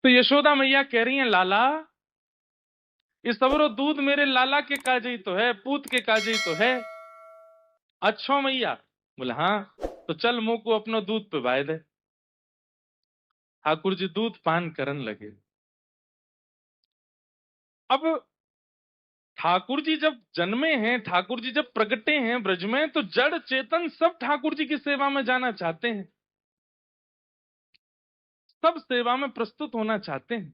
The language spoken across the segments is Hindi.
तो यशोदा मैया कह रही हैं, लाला ये सबरो दूध मेरे लाला के काजे ही तो है, पूत के काजे ही तो है। अच्छो मैया। बोले हाँ, तो चल मुंह को अपनो दूध पिवाए दे। ठाकुर जी दूध पान करन लगे। अब ठाकुर जी जब जन्मे हैं, ठाकुर जी जब प्रगटे हैं ब्रज में, तो जड़ चेतन सब ठाकुर जी की सेवा में जाना चाहते हैं, सब सेवा में प्रस्तुत होना चाहते हैं।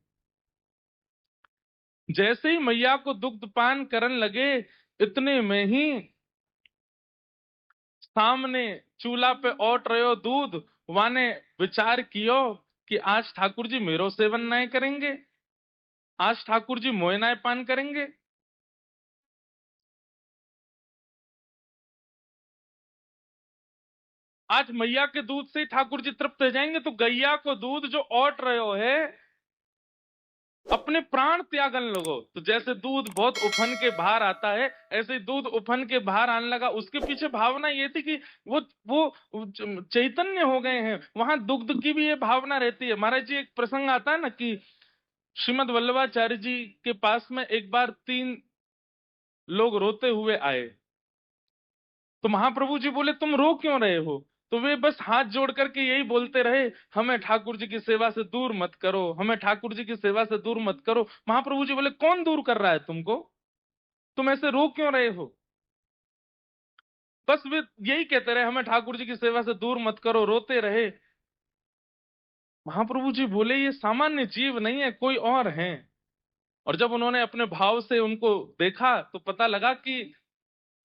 जैसे ही मैया को दुग्ध पान करन लगे, इतने में ही सामने चूल्हा पे ओट रहो दूध, वाने विचार कियो कि आज ठाकुर जी मेरो सेवन नहीं करेंगे, आज ठाकुर जी मोय नाय पान करेंगे। आज मैया के दूध से ठाकुर जी तृप्त हो जाएंगे, तो गैया को दूध जो ओट रहे हो है, अपने प्राण त्यागन लगो। तो जैसे दूध बहुत उफन के बाहर आता है, ऐसे ही दूध उफन के बाहर आने लगा। उसके पीछे भावना ये थी कि वो चैतन्य हो गए हैं, वहां दुग्ध की भी ये भावना रहती है। महाराज जी एक प्रसंग आता है ना कि श्रीमद वल्लभाचार्य जी के पास में एक बार 3 लोग रोते हुए आए। तो महाप्रभु जी बोले तुम रो क्यों रहे हो? तो वे बस हाथ जोड़ करके यही बोलते रहे, हमें ठाकुर जी की सेवा से दूर मत करो, हमें ठाकुर जी की सेवा से दूर मत करो। महाप्रभु जी बोले कौन दूर कर रहा है तुमको? तुम ऐसे रो क्यों रहे हो? बस वे यही कहते रहे, हमें ठाकुर जी की सेवा से दूर मत करो, रोते रहे। महाप्रभु जी बोले ये सामान्य जीव नहीं है, कोई और हैं। और जब उन्होंने अपने भाव से उनको देखा, तो पता लगा कि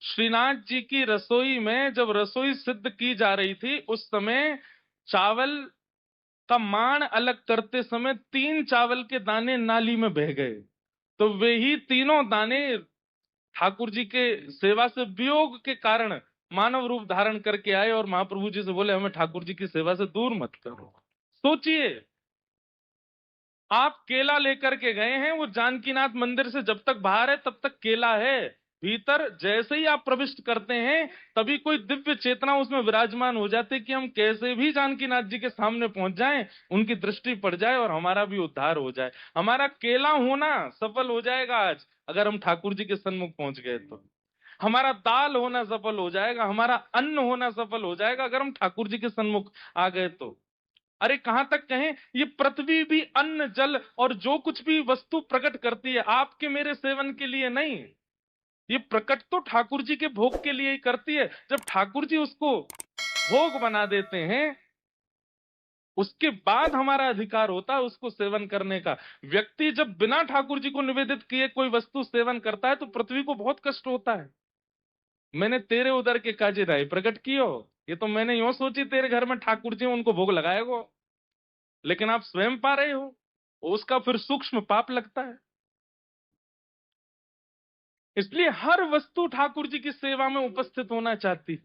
श्रीनाथ जी की रसोई में जब रसोई सिद्ध की जा रही थी, उस समय चावल का माण अलग करते समय 3 चावल के दाने नाली में बह गए। तो वे ही तीनों दाने ठाकुर जी के सेवा से वियोग के कारण मानव रूप धारण करके आए और महाप्रभु जी से बोले हमें ठाकुर जी की सेवा से दूर मत करो। सोचिए, आप केला लेकर के गए हैं, वो जानकीनाथ मंदिर से जब तक बाहर है तब तक केला है, भीतर जैसे ही आप प्रविष्ट करते हैं तभी कोई दिव्य चेतना उसमें विराजमान हो जाती है कि हम कैसे भी जानकीनाथ जी के सामने पहुंच जाएं, उनकी दृष्टि पड़ जाए और हमारा भी उद्धार हो जाए। हमारा केला होना सफल हो जाएगा आज, अगर हम ठाकुर जी के सन्मुख पहुंच गए तो। हमारा दाल होना सफल हो जाएगा, हमारा अन्न होना सफल हो जाएगा, अगर हम ठाकुर जी के सन्मुख आ गए तो। अरे कहां तक कहें, ये पृथ्वी भी अन्न जल और जो कुछ भी वस्तु प्रकट करती है आपके मेरे सेवन के लिए नहीं, ये प्रकट तो ठाकुर जी के भोग के लिए ही करती है। जब ठाकुर जी उसको भोग बना देते हैं, उसके बाद हमारा अधिकार होता है उसको सेवन करने का। व्यक्ति जब बिना ठाकुर जी को निवेदित किए कोई वस्तु सेवन करता है तो पृथ्वी को बहुत कष्ट होता है। मैंने तेरे उदर के काजे राय प्रकट कियो, ये तो मैंने यूं सोची तेरे घर में ठाकुर जी उनको भोग लगाएगो, लेकिन आप स्वयं पा रहे हो, उसका फिर सूक्ष्म पाप लगता है। इसलिए हर वस्तु ठाकुर जी की सेवा में उपस्थित होना चाहती है।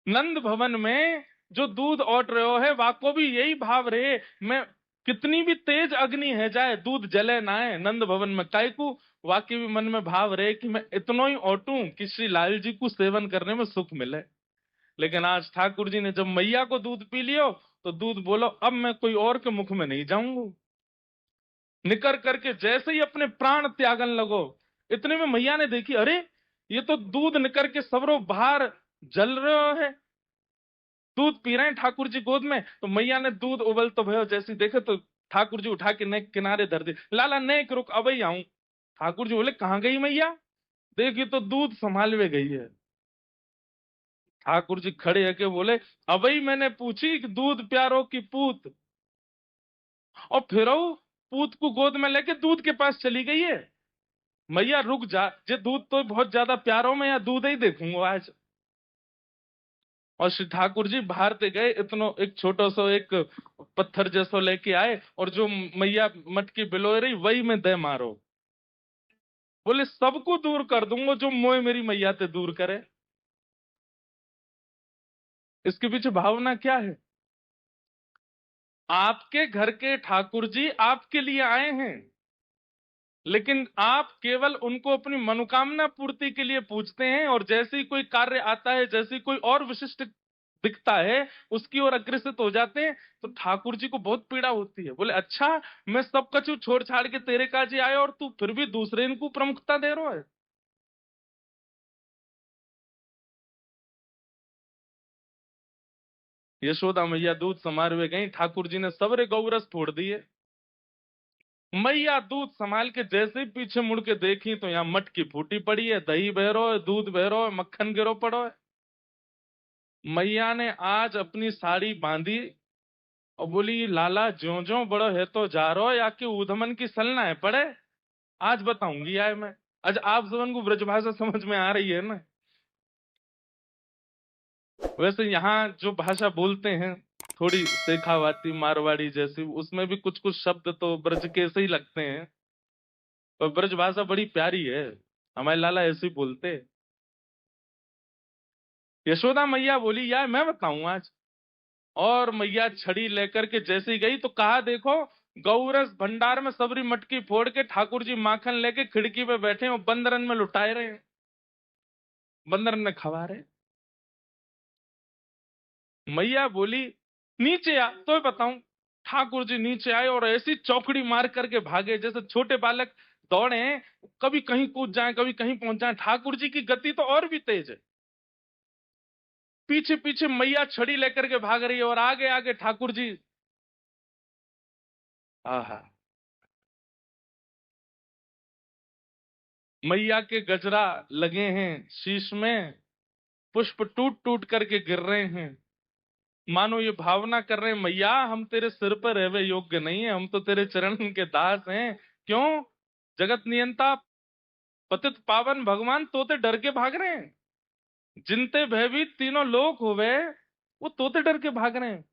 नंद भवन में जो दूध औट रहे है, वाको भी यही भाव रहे, मैं कितनी भी तेज अग्नि है जाए दूध जले ना है नंद भवन में कायकू। वाकई भी मन में भाव रहे कि मैं इतना ही औटूं कि श्री लाल जी को सेवन करने में सुख मिले। लेकिन आज ठाकुर जी ने जब मैया को दूध पी लियो, तो दूध बोलो अब मैं कोई और के मुख में नहीं जाऊंगा। निकर करके जैसे ही अपने प्राण त्यागन लगो, इतने में मैया ने देखी, अरे ये तो दूध निकर के सबरो बाहर जल रहा है, दूध पी रहे हैं ठाकुर जी गोद में। तो मैया ने दूध उबल तो भयो जैसी देखे, तो ठाकुर जी उठा के नेक किनारे धर दे, लाला नेक रुक अब ही आऊं। ठाकुर जी बोले कहां गई मैया? देखी तो दूध संभालवे गई है। ठाकुर जी खड़े होके बोले अब ही मैंने पूछी कि दूध प्यारो की पूत, और फिर पूत को गोद में लेके दूध के पास चली गई है। मैया रुक जा, जे दूध तो बहुत ज्यादा प्यारो में, या दूध ही देखूंगा आज। और श्री ठाकुर जी बाहर ते गए, इतनो एक छोटा सा एक पत्थर जैसो लेके आए, और जो मैया मटकी बिलो रही वही में दे मारो। बोले सबको दूर कर दूंगा जो मोह मेरी मैया ते दूर करे। इसके पीछे भावना क्या है? आपके घर के ठाकुर जी आपके लिए आए हैं, लेकिन आप केवल उनको अपनी मनोकामना पूर्ति के लिए पूछते हैं, और जैसे ही कोई कार्य आता है, जैसे कोई और विशिष्ट दिखता है उसकी ओर अग्रसित हो जाते हैं। तो ठाकुर जी को बहुत पीड़ा होती है। बोले अच्छा, मैं सब कछु छोड़ छाड़ के तेरे काजे आए और तू फिर भी दूसरे इनको प्रमुखता दे रहा है। यशोदा मैया दूध समारवे गई, ठाकुर जी ने सबरे गौरस फोड़ दिए। मैया दूध संभाल के जैसे ही पीछे मुड़ के देखी तो यहाँ मटकी फूटी पड़ी है, दही बह रहा है, दूध बह रहा है, मक्खन गिरो पड़ो है। मैया ने आज अपनी साड़ी बांधी और बोली लाला ज्यो ज्यो बड़ो है तो जा रो या कि ऊधमन की सलना है पड़े। आज बताऊंगी आए मैं। आज आप सबन को ब्रजभाषा समझ में आ रही है ना। वैसे यहाँ जो भाषा बोलते हैं थोड़ी शेखावाती मारवाड़ी जैसी, उसमें भी कुछ कुछ शब्द तो ब्रज के से ही लगते हैं। पर ब्रज भाषा बड़ी प्यारी है, हमारे लाला ऐसे ही बोलते। यशोदा मैया बोली यार मैं बताऊं आज। और मैया छड़ी लेकर के जैसे ही गई तो कहा देखो, गौरस भंडार में सबरी मटकी फोड़ के ठाकुर जी माखन लेके खिड़की पे बैठे और बंदरन में लुटाए रहे हैं, बंदरन ने खवा रहे। मैया बोली नीचे आ तो बताऊं। ठाकुर जी नीचे आए और ऐसी चौकड़ी मार करके भागे जैसे छोटे बालक दौड़े, कभी कहीं कूद जाए कभी कहीं पहुंच जाए। ठाकुर जी की गति तो और भी तेज है। पीछे पीछे मैया छड़ी लेकर के भाग रही है और आगे आगे ठाकुर जी। आहा, मैया के गजरा लगे हैं शीश में, पुष्प टूट टूट करके गिर रहे हैं। मानो ये भावना कर रहे हैं मैया हम तेरे सिर पर रहवे योग्य नहीं है, हम तो तेरे चरण के दास हैं। क्यों? जगत नियंता पतित पावन भगवान तोते डर के भाग रहे हैं। जिनते भयभीत तीनों लोक हुए वो तोते डर के भाग रहे हैं।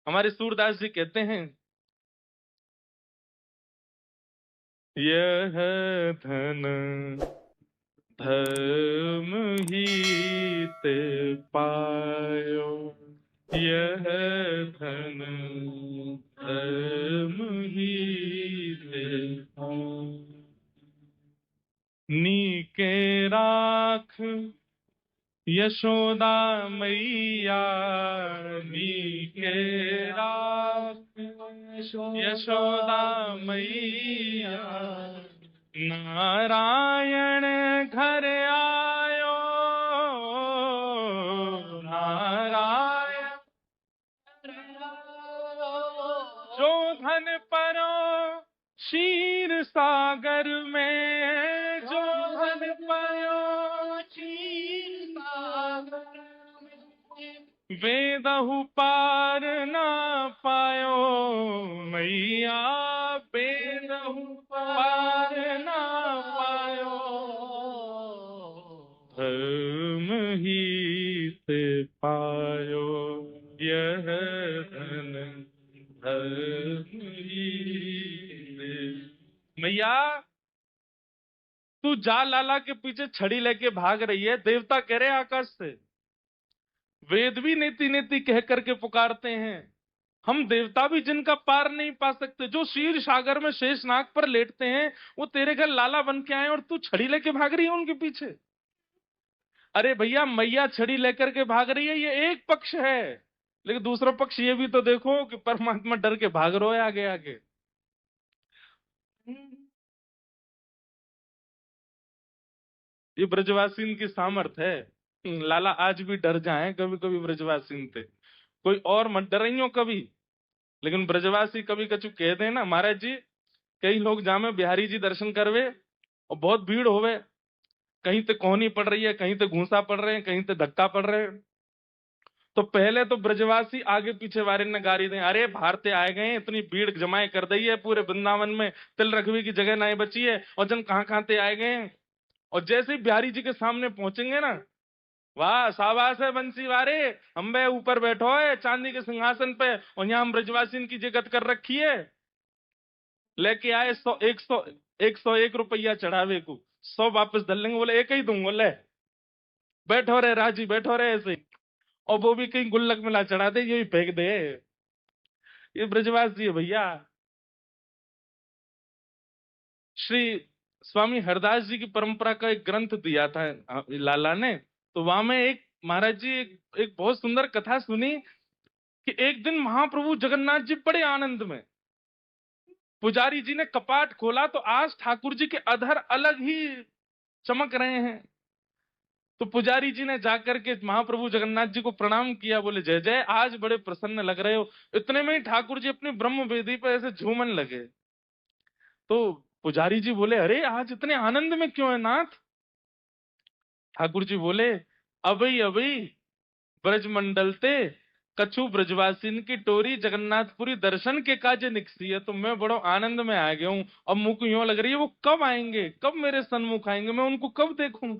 हमारे सूरदास जी कहते हैं यह धन धर्म ही ते पायो, यह धन धर्म ही ते पायो। नीके राख यशोदा मैया, नीके राख यशोदा मैया। नारायण घर आयो, नारायण जो धन परो क्षीर सागर में, जो धन परो क्षीर सागर में, वेदहु पार ना पायो मैया, वेदहु पार ना पायो। धर्म ही से पायो यह धन धर्म ही से। मैया तू जा, लाला के पीछे छड़ी लेके भाग रही है। देवता कह रहे आकाश से, वेद भी नेति नेति कह करके पुकारते हैं। हम देवता भी जिनका पार नहीं पा सकते, जो क्षीर सागर में शेषनाग पर लेटते हैं, वो तेरे घर लाला बन के आए और तू छड़ी लेके भाग रही है उनके पीछे। अरे भैया मैया छड़ी लेकर के भाग रही है ये एक पक्ष है, लेकिन दूसरा पक्ष ये भी तो देखो कि परमात्मा डर के भाग रहा है आगे आगे। ये ब्रजवासीन की सामर्थ है। लाला आज भी डर जाए कभी कभी ब्रजवासीन थे, कोई और मत डरियो कभी। लेकिन ब्रजवासी कभी कछु कह दे ना महाराज जी, कई लोग जामे बिहारी जी दर्शन करवे और बहुत भीड़ होवे, कहीं ते कोहनी पड़ रही है, कहीं ते घूसा पड़ रहे हैं, कहीं ते धक्का पड़ रहे हैं। तो पहले तो ब्रजवासी आगे पीछे वारे ने गारी दें, अरे भारते आए गए इतनी भीड़ जमाए कर दी है पूरे वृंदावन में, तिल रखवी की जगह नहीं बची है और जन कहां कहां ते आए गए हैं। और जैसे ही बिहारी जी के सामने पहुंचेंगे ना, वाह शाबाश है बंसी वारे, अम्बे ऊपर बैठो है चांदी के सिंहासन पे और यहाँ हम ब्रजवासी की जगत कर रखी है। लेके आए 100 101 चढ़ावे को, 100 वापस धर लेंगे। बोले एक ही दूंगा ले, बैठो रे राजी बैठो रे ऐसे। और वो भी कहीं गुल्लक में ला चढ़ा दे, ये भी फेंक दे। ये ब्रजवासी है भैया। श्री स्वामी हरदास जी की परंपरा का एक ग्रंथ दिया था लाला ने, तो वहां में एक महाराज जी एक बहुत सुंदर कथा सुनी कि एक दिन महाप्रभु जगन्नाथ जी बड़े आनंद में, पुजारी जी ने कपाट खोला तो आज ठाकुर जी के अधर अलग ही चमक रहे हैं। तो पुजारी जी ने जाकर के महाप्रभु जगन्नाथ जी को प्रणाम किया, बोले जय जय, आज बड़े प्रसन्न लग रहे हो। इतने में ही ठाकुर जी अपनी ब्रह्म वेदी पर ऐसे झूमने लगे। तो पुजारी जी बोले, अरे आज इतने आनंद में क्यों है नाथ? ठाकुर जी बोले, अबई अबई ब्रज मंडल ते कछु ब्रजवासीन की टोरी जगन्नाथपुरी दर्शन के काजे निकसी है। तो मैं बड़ो आनंद में आ गया हूं। अब मुझको यूं लग रही है वो कब आएंगे, कब मेरे सन्मुख आएंगे, मैं उनको कब देखूं।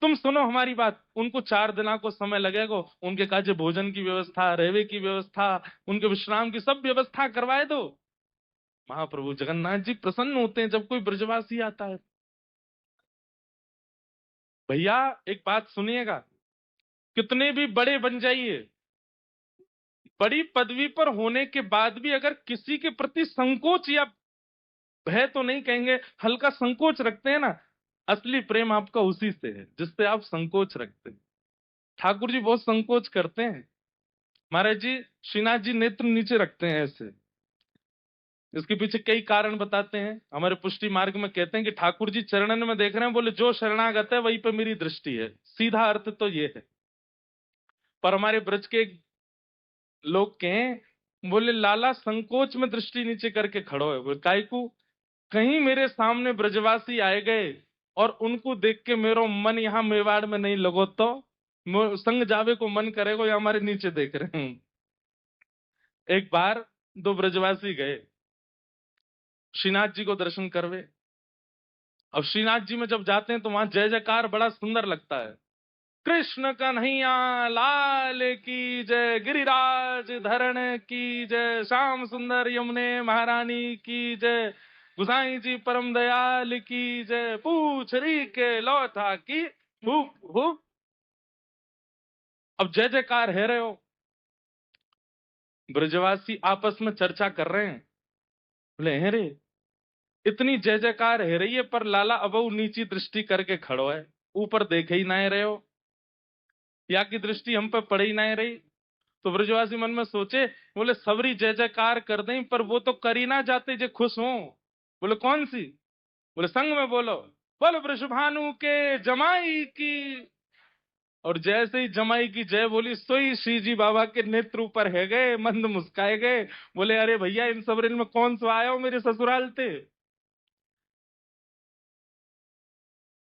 तुम सुनो हमारी बात, उनको 4 दिना को समय लगेगा। उनके काजे भोजन की व्यवस्था, रहवे की व्यवस्था, उनके विश्राम की सब व्यवस्था करवाए दो। महाप्रभु जगन्नाथ जी प्रसन्न होते हैं जब कोई ब्रजवासी आता है। भैया एक बात सुनिएगा, कितने भी बड़े बन जाइए, बड़ी पदवी पर होने के बाद भी अगर किसी के प्रति संकोच या भय तो नहीं कहेंगे, हल्का संकोच रखते हैं ना, असली प्रेम आपका उसी से है जिससे आप संकोच रखते हैं। ठाकुर जी बहुत संकोच करते हैं। महाराज जी श्रीनाथ जी नेत्र नीचे रखते हैं ऐसे। इसके पीछे कई कारण बताते हैं। हमारे पुष्टि मार्ग में कहते हैं कि ठाकुर जी चरणन में देख रहे हैं, बोले जो शरणागत है वहीं पे मेरी दृष्टि है। सीधा अर्थ तो ये है। पर हमारे ब्रज के लोग कहें, बोले लाला संकोच में दृष्टि नीचे करके खड़ो है। बोले काहे को? कहीं मेरे सामने ब्रजवासी आए गए और उनको देख के मेरो मन यहाँ मेवाड़ में नहीं लगो तो संग जावे को मन करेगा, या हमारे नीचे देख रहे हैं। एक बार 2 ब्रजवासी गए श्रीनाथ जी को दर्शन करवे। अब श्रीनाथ जी में जब जाते हैं तो वहां जय जयकार बड़ा सुंदर लगता है। कृष्ण कन्हैया लाल की जय, गिरिराज धरण की जय, श्याम सुंदर यमुने महारानी की जय, गुसाई जी परम दयाल की जय, पूछ री के लौथा की हुप हुप। अब जय जयकार है रहे हो, ब्रजवासी आपस में चर्चा कर रहे हैं। बोले हैं रे, इतनी जय जयकार है रही है पर लाला अबऊ नीची दृष्टि करके खड़ो है, ऊपर देखे ही ना रहे हो, या की दृष्टि हम पर पड़ ही ना रही। तो ब्रजवासी मन में सोचे, बोले सबरी जय जयकार कर दें पर वो तो कर ही ना जाते जो खुश हो। बोले कौन सी? बोले संग में बोलो, बोलो वृषभानु के जमाई की। और जैसे ही जमाई की जय बोली, सोई श्री जी बाबा के नेत्र ऊपर है गए, मंद मुस्काए गए। बोले अरे भैया इन सबरिन में कौन सा आया हो मेरे ससुराल थे।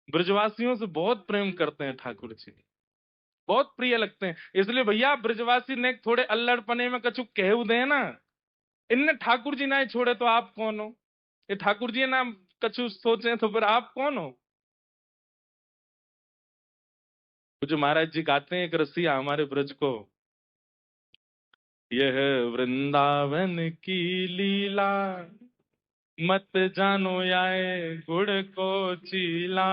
ब्रजवासियों से बहुत प्रेम करते हैं ठाकुर जी, बहुत प्रिय लगते हैं। इसलिए भैया ब्रजवासी ने थोड़े अल्लड़पने में कछु कहू दे ना, इनने ठाकुर जी ना छोड़े तो आप कौन हो? ये ठाकुर जी ना कछु सोचे तो फिर आप कौन हो? जो महाराज जी गाते हैं एक रसिया हमारे ब्रज को, यह वृंदावन की लीला मत जानो आए गुड़ को चीला,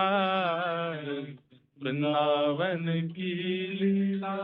वृंदावन की लीला